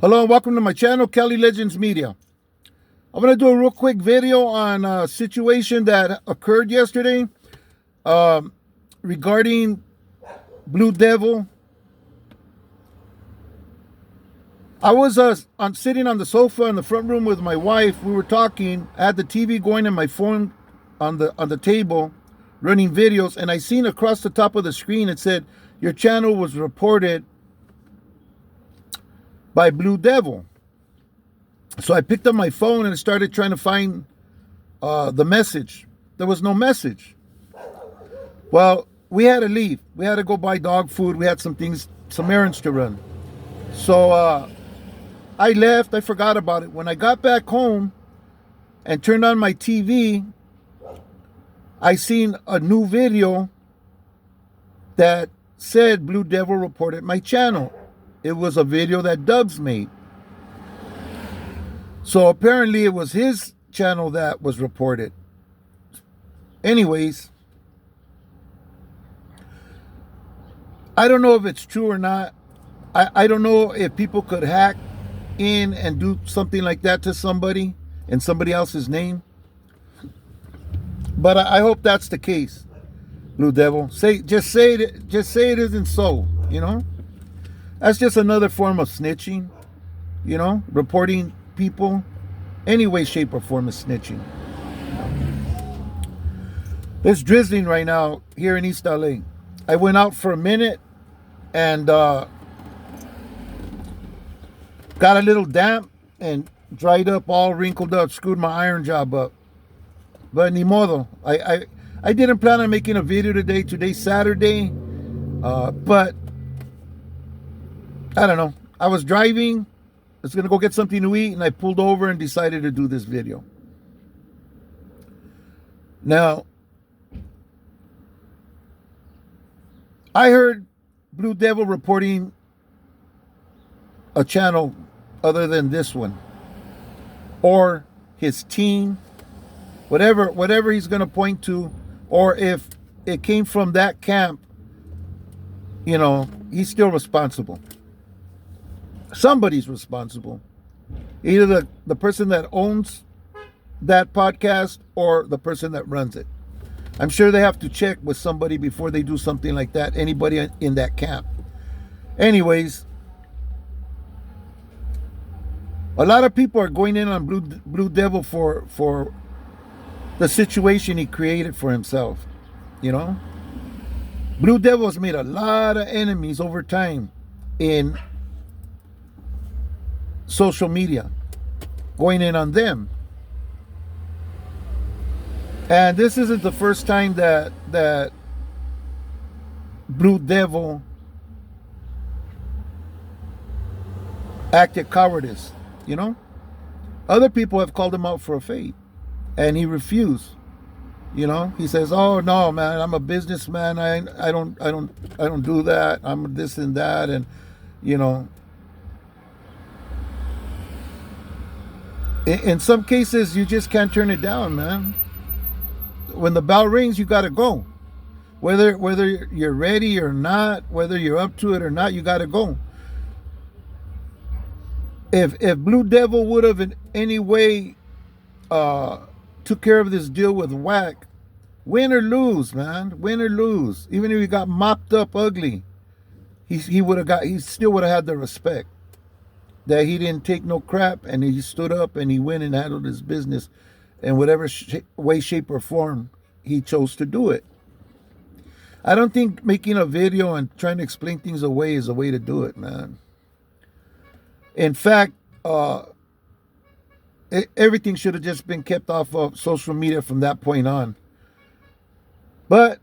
Hello and welcome to my channel, Kelly Legends Media. I'm going to do a real quick video on a situation that occurred yesterday regarding Blue Devil. I was sitting on the sofa in the front room with my wife. We were talking. I had the TV going and my phone on the table running videos, and I seen across the top of the screen it said, "Your channel was reported by Blue Devil." So I picked up my phone and started trying to find the message. There was no message. Well, we had to leave. We had to go buy dog food. We had some errands to run. So I left. I forgot about it. When I got back home and turned on my TV, I seen a new video that said Blue Devil reported my channel. It was a video that Dubs made. So apparently it was his channel that was reported. Anyways, I don't know if it's true or not. I don't know if people could hack in and do something like that to somebody in somebody else's name. But I hope that's the case, Blue Devil. Just say it isn't so, you know? That's just another form of snitching, you know, reporting people. Any way, shape, or form of snitching. It's drizzling right now here in East LA. I went out for a minute and got a little damp and dried up, all wrinkled up, screwed my iron job up. But ni modo. I didn't plan on making a video today. Today's Saturday. But I don't know. I was driving. I was going to go get something to eat, and I pulled over and decided to do this video. Now, I heard Blue Devil reporting a channel other than this one, or his team, whatever he's going to point to, or if it came from that camp, you know, he's still responsible. Somebody's responsible. Either the person that owns that podcast or the person that runs it. I'm sure they have to check with somebody before they do something like that. Anybody in that camp. Anyways, a lot of people are going in on Blue Devil for the situation he created for himself. You know? Blue Devil has made a lot of enemies over time in social media, going in on them. And this isn't the first time that Blue Devil acted cowardice, you know? Other people have called him out for a fate, and he refused. You know, he says, "Oh no, man, I'm a businessman. I don't do that. I'm this and that," and you know. In some cases, you just can't turn it down, man. When the bell rings, you got to go. Whether you're ready or not, whether you're up to it or not, you got to go. If Blue Devil would have in any way took care of this deal with Whack, win or lose, man, win or lose, even if he got mopped up ugly, he still would have had the respect. That he didn't take no crap, and he stood up and he went and handled his business in whatever way, shape, or form he chose to do it. I don't think making a video and trying to explain things away is a way to do it, man. In fact, everything should have just been kept off of social media from that point on. But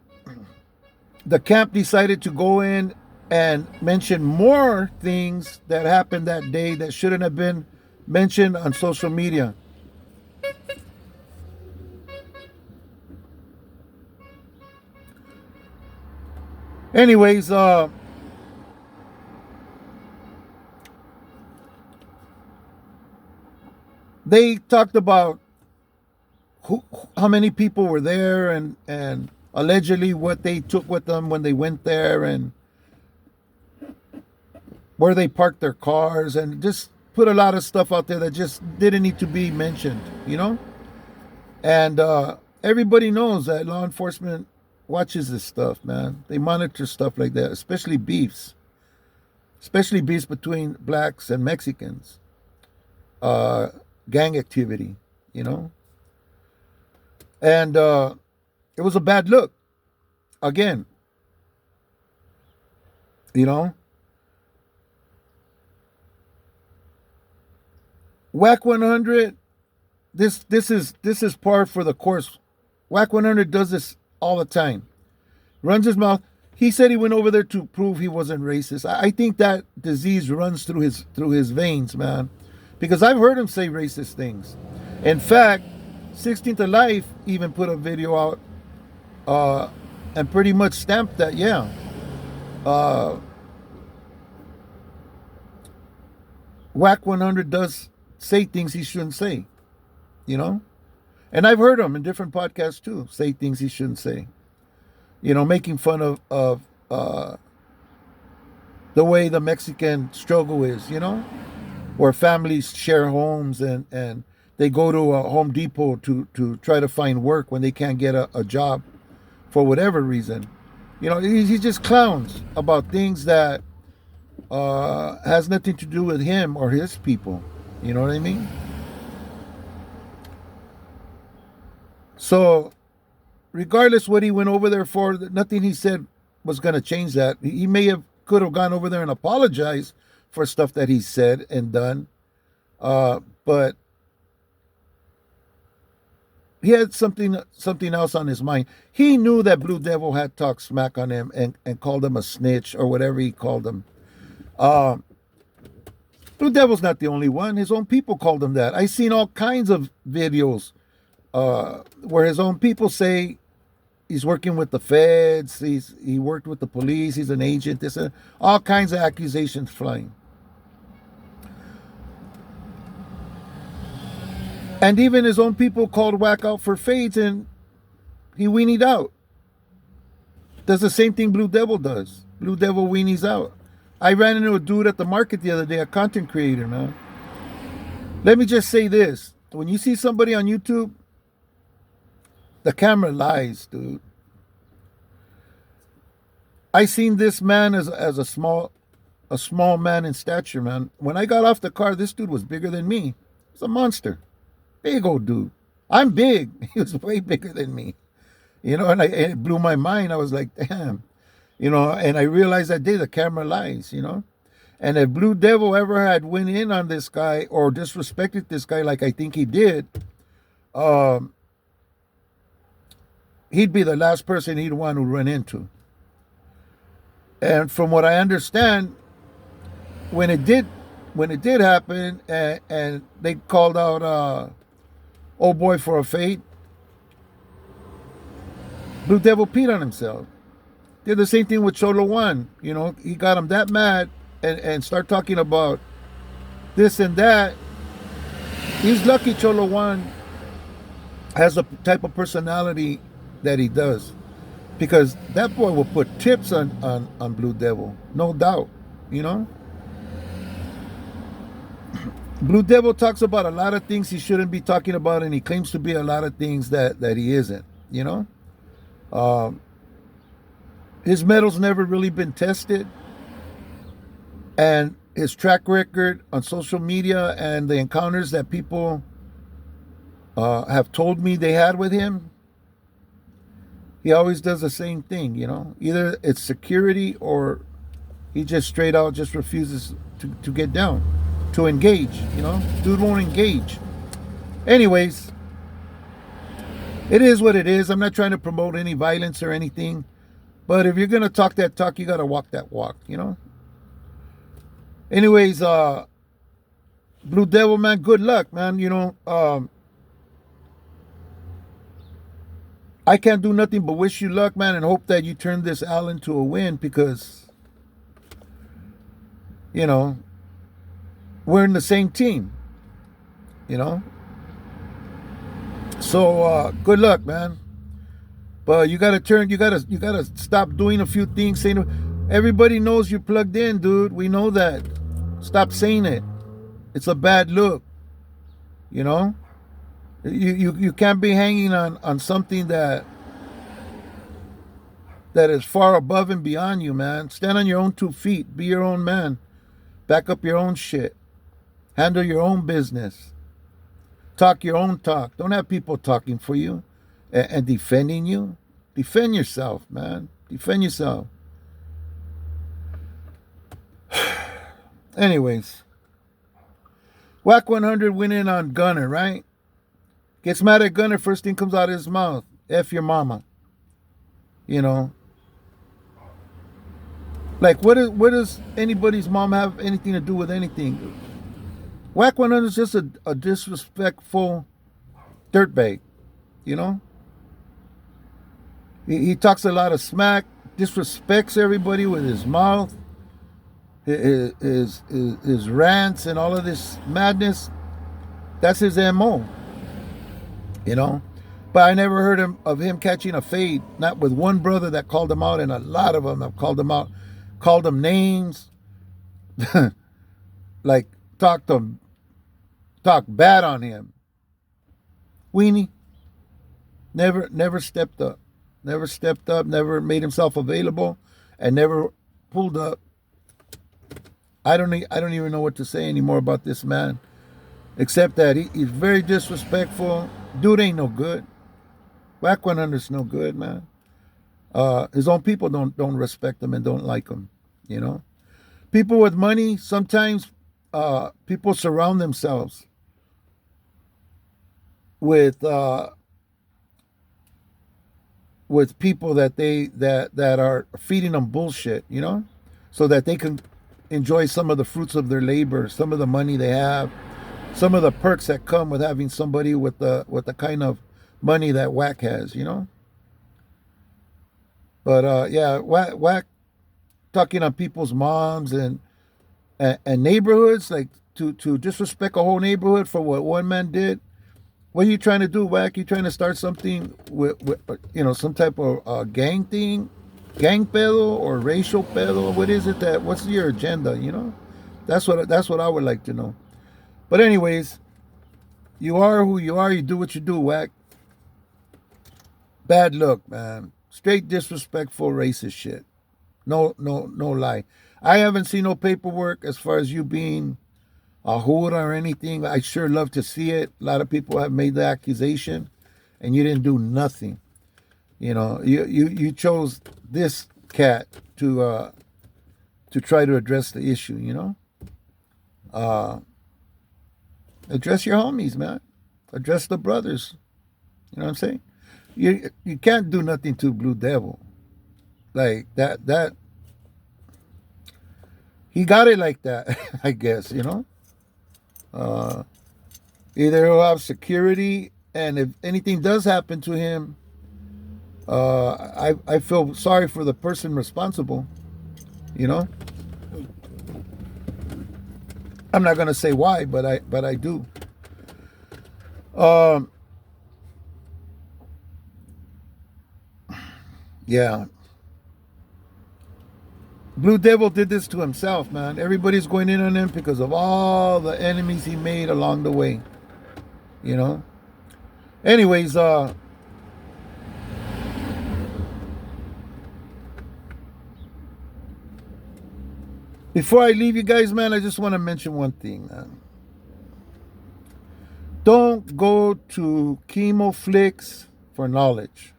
the camp decided to go in and mention more things that happened that day that shouldn't have been mentioned on social media. Anyways, they talked about how many people were there and allegedly what they took with them when they went there and where they parked their cars, and just put a lot of stuff out there that just didn't need to be mentioned, you know? And everybody knows that law enforcement watches this stuff, man. They monitor stuff like that, especially beefs between blacks and Mexicans, gang activity, you know? And it was a bad look. Again, you know? Whack 100, this is par for the course. Whack 100 does this all the time. Runs his mouth. He said he went over there to prove he wasn't racist. I think that disease runs through his veins, man. Because I've heard him say racist things. In fact, 16th of Life even put a video out and pretty much stamped that, yeah. Whack 100 does say things he shouldn't say, you know? And I've heard him in different podcasts too, say things he shouldn't say. You know, making fun of the way the Mexican struggle is, you know? Where families share homes and they go to a Home Depot to try to find work when they can't get a job for whatever reason. You know, he just clowns about things that has nothing to do with him or his people. You know what I mean? So, regardless what he went over there for, nothing he said was going to change that. He could have gone over there and apologized for stuff that he said and done. But he had something else on his mind. He knew that Blue Devil had talked smack on him and called him a snitch or whatever he called him. Blue Devil's not the only one. His own people called him that. I've seen all kinds of videos where his own people say he's working with the feds, he worked with the police, he's an agent, all kinds of accusations flying. And even his own people called Whack out for fades and he weenied out. Does the same thing Blue Devil does. Blue Devil weenies out. I ran into a dude at the market the other day, a content creator, man. Let me just say this. When you see somebody on YouTube, the camera lies, dude. I seen this man as a small man in stature, man. When I got off the car, this dude was bigger than me. He's a monster. Big old dude. I'm big. He was way bigger than me. You know, and it blew my mind. I was like, damn. You know, and I realized that day the camera lies, you know. And if Blue Devil ever had went in on this guy or disrespected this guy like I think he did, he'd be the last person he'd want to run into. And from what I understand, when it did happen and they called out old boy for a fade, Blue Devil peed on himself. Did the same thing with Cholo Juan. You know, he got him that mad and start talking about this and that. He's lucky Cholo Juan has the type of personality that he does. Because that boy will put tips on Blue Devil. No doubt. You know? Blue Devil talks about a lot of things he shouldn't be talking about, and he claims to be a lot of things that he isn't. You know? His metal's never really been tested. And his track record on social media and the encounters that people have told me they had with him, he always does the same thing, you know. Either it's security or he just straight out just refuses to get down, to engage, you know. Dude won't engage. Anyways, it is what it is. I'm not trying to promote any violence or anything. But if you're going to talk that talk, you got to walk that walk, you know. Anyways, Blue Devil, man, good luck, man. You know, I can't do nothing but wish you luck, man, and hope that you turn this Al into a win because, you know, we're in the same team, you know. So, good luck, man. But you gotta stop doing a few things. Saying everybody knows you're plugged in, dude. We know that. Stop saying it. It's a bad look, you know. You can't be hanging on something that is far above and beyond you, man. Stand on your own 2 feet. Be your own man. Back up your own shit. Handle your own business. Talk your own talk. Don't have people talking for you and defending you. Defend yourself, man. Defend yourself. Anyways, Whack 100 went in on Gunner, right? Gets mad at Gunner. First thing comes out of his mouth. F your mama. You know. Like, what does anybody's mom have anything to do with anything? Whack 100 is just a disrespectful dirtbag, you know? He talks a lot of smack, disrespects everybody with his mouth, his rants and all of this madness. That's his MO, you know? But I never heard of him catching a fade, not with one brother that called him out, and a lot of them have called him out, called him names, like talk bad on him. Weenie never stepped up, never made himself available, and never pulled up. I don't even know what to say anymore about this man, except that he's very disrespectful. Dude ain't no good. Whack 100's no good, man. His own people don't respect him and don't like him, you know. People with money, sometimes people surround themselves with people that are feeding them bullshit, you know, so that they can enjoy some of the fruits of their labor, some of the money they have, some of the perks that come with having somebody with the kind of money that Whack has, you know. But yeah, Whack talking on people's moms and neighborhoods, like to disrespect a whole neighborhood for what one man did. What are you trying to do, Whack? You trying to start something with you know, some type of gang thing, gang pedo or racial pedo? What is it that? What's your agenda? You know, that's what I would like to know. But anyways, you are who you are. You do what you do, Whack. Bad look, man. Straight disrespectful, racist shit. No lie. I haven't seen no paperwork as far as you being a hood or anything. I sure love to see it. A lot of people have made the accusation, and you didn't do nothing. You know, you chose this cat to try to address the issue. You know, address your homies, man. Address the brothers. You know what I'm saying? You can't do nothing to Blue Devil like that. He got it like that, I guess, you know. Either he'll have security, and if anything does happen to him, I feel sorry for the person responsible, you know. I'm not gonna say why, but I do. Yeah. Blue Devil did this to himself, man. Everybody's going in on him because of all the enemies he made along the way. You know? Anyways, before I leave you guys, man, I just want to mention one thing, man. Don't go to KIMO FLIX for knowledge.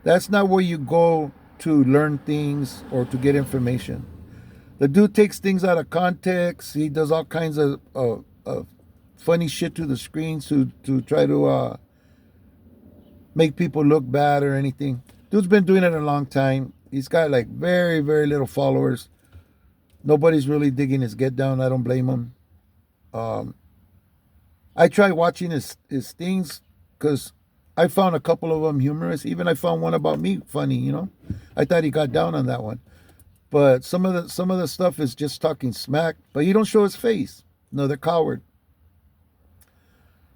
That's not where you go to learn things or to get information. The dude takes things out of context. He does all kinds of funny shit to the screens to try to make people look bad or anything. Dude's been doing it a long time. He's got like very, very little followers. Nobody's really digging his get down. I don't blame him. I tried watching his things because I found a couple of them humorous. Even I found one about me funny, you know. I thought he got down on that one. But some of the stuff is just talking smack. But he don't show his face. Another coward.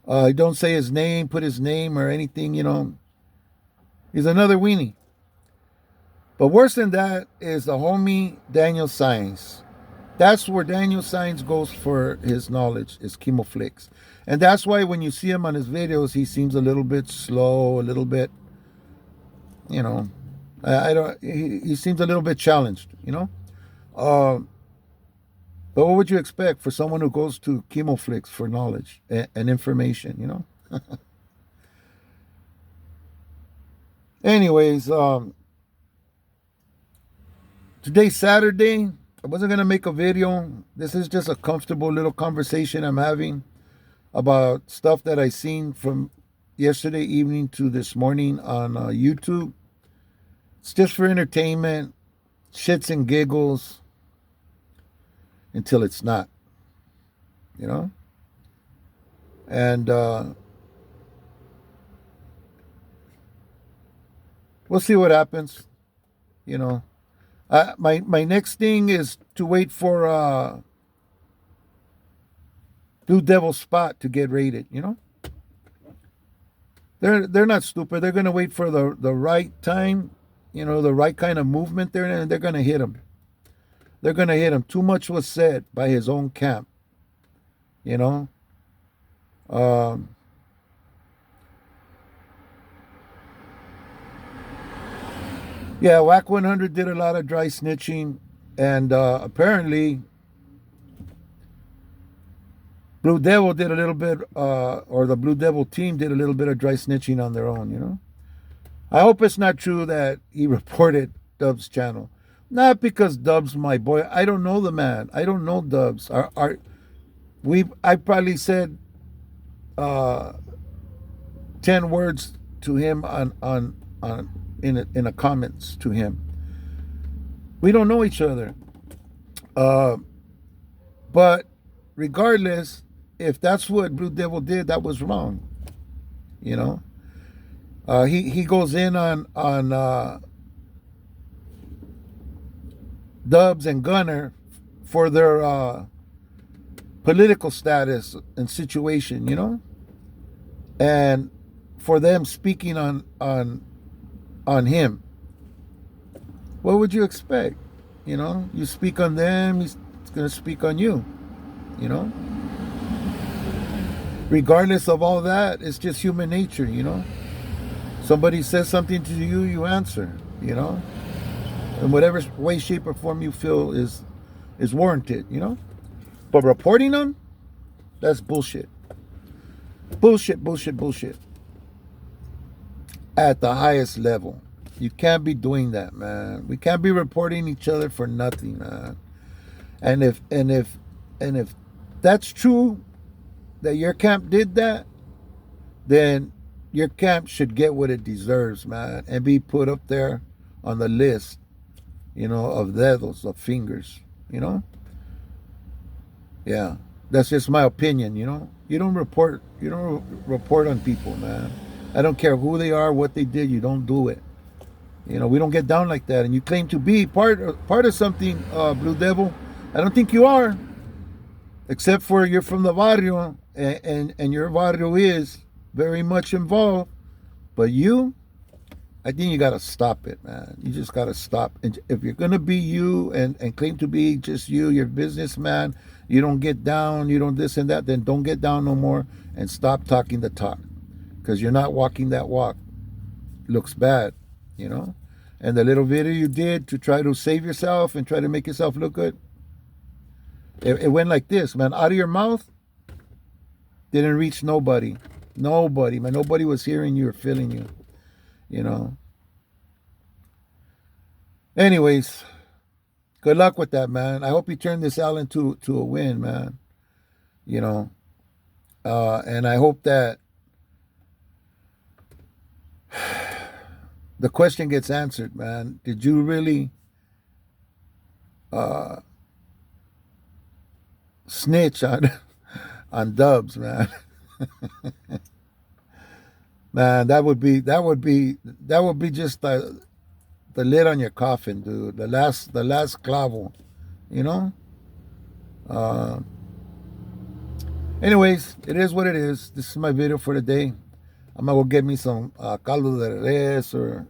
He don't say his name, put his name or anything, you know. He's another weenie. But worse than that is the homie Daniel SIENZ. That's where Daniel SIENZ goes for his knowledge, is KIMO FLIX. And that's why when you see him on his videos, he seems a little bit slow, a little bit, you know, I don't, he seems a little bit challenged, you know. Uh, but what would you expect for someone who goes to KIMO FLIX for knowledge and information, you know? Anyways, today's Saturday. I wasn't going to make a video. This is just a comfortable little conversation I'm having about stuff that I seen from yesterday evening to this morning on YouTube. It's just for entertainment, shits and giggles, until it's not, you know? And we'll see what happens, you know. My next thing is to wait for Blue Devil Spot to get rated, you know. They're not stupid. They're gonna wait for the right time, you know, the right kind of movement there, and they're gonna hit him. They're gonna hit him. Too much was said by his own camp, you know. Yeah, Whack 100 did a lot of dry snitching, and apparently Blue Devil did a little bit, or the Blue Devil team did a little bit of dry snitching on their own, you know. I hope it's not true that he reported Dub's channel. Not because Dub's my boy. I don't know the man. I don't know Dubs. I probably said 10 words to him in a comments to him. We don't know each other. But regardless, if that's what Blue Devil did, that was wrong. You know? He goes in on Dubs and Gunner for their political status and situation, you know? And for them speaking on him. What would you expect? You know, you speak on them, he's going to speak on you, you know? Regardless of all that, it's just human nature, you know? Somebody says something to you, you answer, you know? In whatever way, shape, or form you feel is warranted, you know? But reporting them, that's bullshit. Bullshit. At the highest level. You can't be doing that, man. We can't be reporting each other for nothing, man. And if that's true, that your camp did that, then your camp should get what it deserves, man, and be put up there on the list, you know, of dedos, of fingers, you know? Yeah. That's just my opinion, you know? You don't report on people, man. I don't care who they are, what they did, you don't do it. You know, we don't get down like that. And you claim to be part of something, Blue Devil. I don't think you are. Except for you're from the barrio, and your barrio is very much involved. But I think you got to stop it, man. You just got to stop. And if you're going to be you and claim to be just you're a businessman, you don't get down, you don't this and that, then don't get down no more and stop talking the talk. Because you're not walking that walk. Looks bad, you know? And the little video you did to try to save yourself and try to make yourself look good, it went like this, man. Out of your mouth, didn't reach nobody. Nobody, man. Nobody was hearing you or feeling you, you know? Anyways, good luck with that, man. I hope you turn this out into a win, man. You know? And I hope that the question gets answered, man. Did you really snitch on Dubs, man? Man, that would be just the lid on your coffin, dude. The last clavo, you know? Anyways, it is what it is. This is my video for today. I'm gonna go get me some caldo de res, or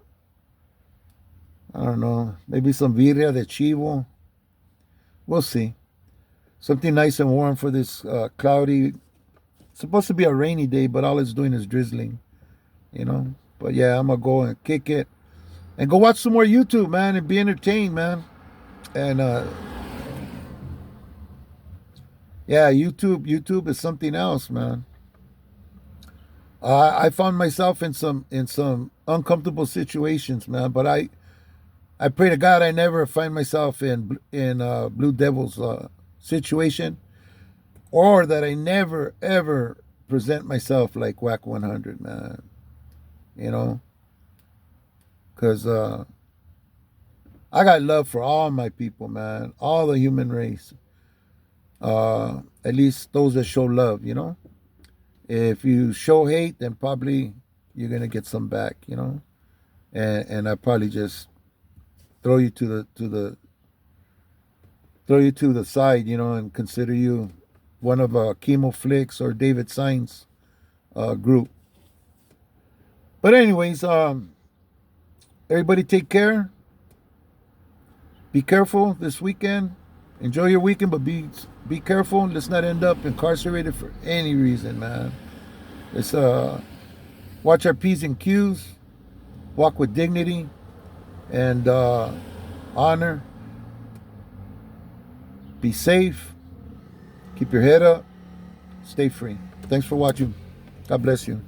I don't know, maybe some birria de chivo. We'll see. Something nice and warm for this cloudy. It's supposed to be a rainy day, but all it's doing is drizzling, you know. But yeah, I'm gonna go and kick it and go watch some more YouTube, man, and be entertained, man. And yeah, YouTube is something else, man. I found myself in some uncomfortable situations, man. But I pray to God I never find myself in Blue Devils situation, or that I never ever present myself like Whack 100, man. You know, because I got love for all my people, man, all the human race. At least those that show love, you know. If you show hate, then probably you're gonna get some back, you know. And I probably just throw you to the side, you know, and consider you one of KIMO, FLIX, or David SIENZ group. But anyways, everybody take care. Be careful this weekend. Enjoy your weekend, but be careful. Let's not end up incarcerated for any reason, man. Let's watch our P's and Q's, walk with dignity and honor. Be safe. Keep your head up. Stay free. Thanks for watching. God bless you.